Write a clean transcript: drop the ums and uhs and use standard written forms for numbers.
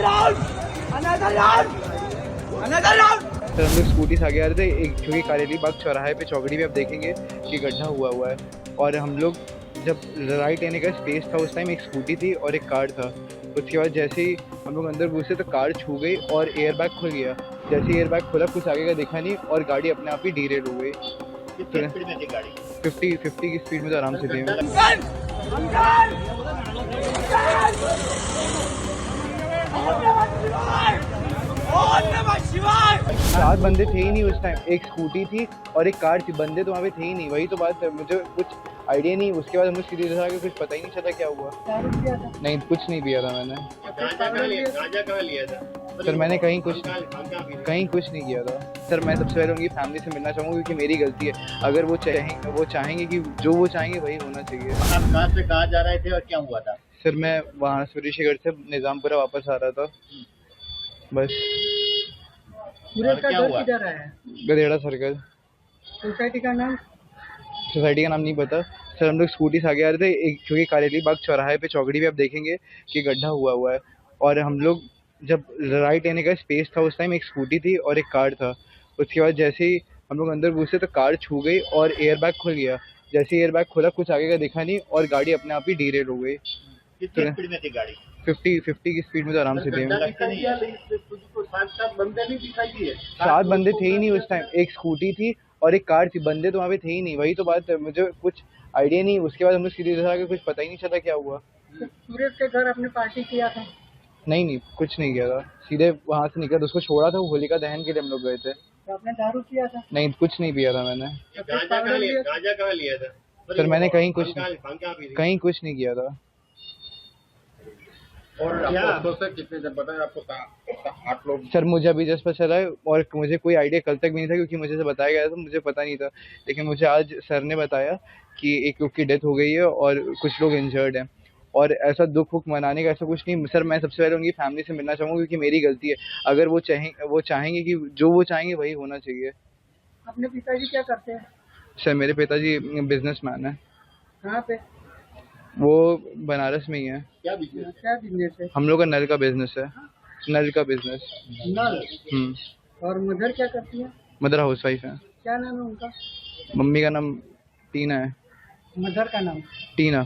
Sir हम लोग scooty से आगे आ रहे थे, एक जो कि कारेली बाग चौराहे पे चौकड़ी पे आप देखेंगे कि गड्ढा हुआ है। और हम लोग जब राइट लेने का स्पेस था उस टाइम एक स्कूटी थी और एक कार था। उसके बाद जैसे ही हम लोग अंदर घुसे तो कार छू गई और एयर बैग खुल गया। जैसे ही एयर बैग खुला कुछ आगे का दिखा नहीं और गाड़ी अपने आप ही डीरेल हो गई। कितनी स्पीड में थी गाड़ी? 50 की स्पीड में तो आराम से थी। 4 बंदे थे ही नहीं उस टाइम, एक स्कूटी थी और एक कार थी, बंदे तो वहाँ पे थे ही नहीं। वही तो बात है, मुझे कुछ आइडिया नहीं। उसके बाद हमें सीधे देखा कि कुछ पता ही नहीं चला क्या हुआ। नहीं, कुछ नहीं पिया था मैंने। गांजा कहाँ लिया था? सर मैंने कहीं कुछ नहीं किया था। सर मैं सबसे पहले उनकी फैमिली से मिलना चाहूँगा क्योंकि मेरी गलती है। अगर वो चाहेंगे कि जो वो चाहेंगे वही होना चाहिए। आप कहाँ से कहाँ जा रहे थे और क्या हुआ था? सर मैं वहाँ सूर्यशेखर से निज़ामपुरा वापस आ रहा था, बस। क्या हुआ? गधेड़ा सर्कल। सोसाइटी का नाम नहीं पता। सर हम लोग स्कूटी से आगे आ रहे थे, एक जो कि कारेली बाग चौराहे पे चौकड़ी पे आप देखेंगे कि गड्ढा हुआ है। और हम लोग जब राइट लेने का स्पेस था उस टाइम एक स्कूटी थी और एक कार था। उसके बाद जैसे ही हम लोग अंदर घुसे तो कार छू गई और एयर बैग खुल गया। जैसे ही एयर बैग खुला कुछ आगे का दिखा नहीं और गाड़ी अपने आप ही डीरेल हो गई। कितनी स्पीड में थी गाड़ी? 50 की स्पीड में तो आराम से थी। बंदे नहीं दिखाई दिए? 7 बंदे थे ही नहीं उस टाइम, एक स्कूटी थी और एक कार थी, बंदे तो वहाँ पे थे ही नहीं। वही तो बात है, मुझे कुछ आइडिया नहीं। उसके बाद हमने सीधे देखा कि कुछ पता ही नहीं चला क्या हुआ। सूरज के घर आपने पार्टी किया था? नहीं, कुछ नहीं किया था। सीधे वहाँ से निकला तो उसको छोड़ा था, होलिका दहन के लिए हम लोग गए थे। तो आपने दारू किया था? नहीं, कुछ नहीं पिया था मैंने। गांजा कहाँ लिया था? सर मैंने कहीं कुछ नहीं किया था। और आपको सर कितने जब बताया आपको 8 लोग? सर मुझे अभी जस्ट पता चला है और मुझे कोई आइडिया कल तक भी नहीं था क्योंकि मुझे से बताया गया था, मुझे पता नहीं था। लेकिन मुझे आज सर ने बताया कि एक लोग की डेथ हो गई है और कुछ लोग इंजर्ड हैं। और ऐसा दुख मनाने का ऐसा कुछ नहीं। सर मैं सबसे पहले उनकी फैमिली से मिलना चाहूँगा क्योंकि मेरी गलती है। अगर वो चाहेंगे कि जो वो चाहेंगे वही होना चाहिए। अपने पिताजी क्या करते हैं? सर मेरे पिताजी बिजनेसमैन है। कहाँ पे? वो बनारस में ही है। क्या बिजनेस है? हम लोग का नल का बिजनेस है। नल का बिजनेस। नल। और मदर क्या करती है? मदर हाउस वाइफ है। क्या नाम है उनका? मम्मी का नाम टीना है। मदर का नाम? टीना।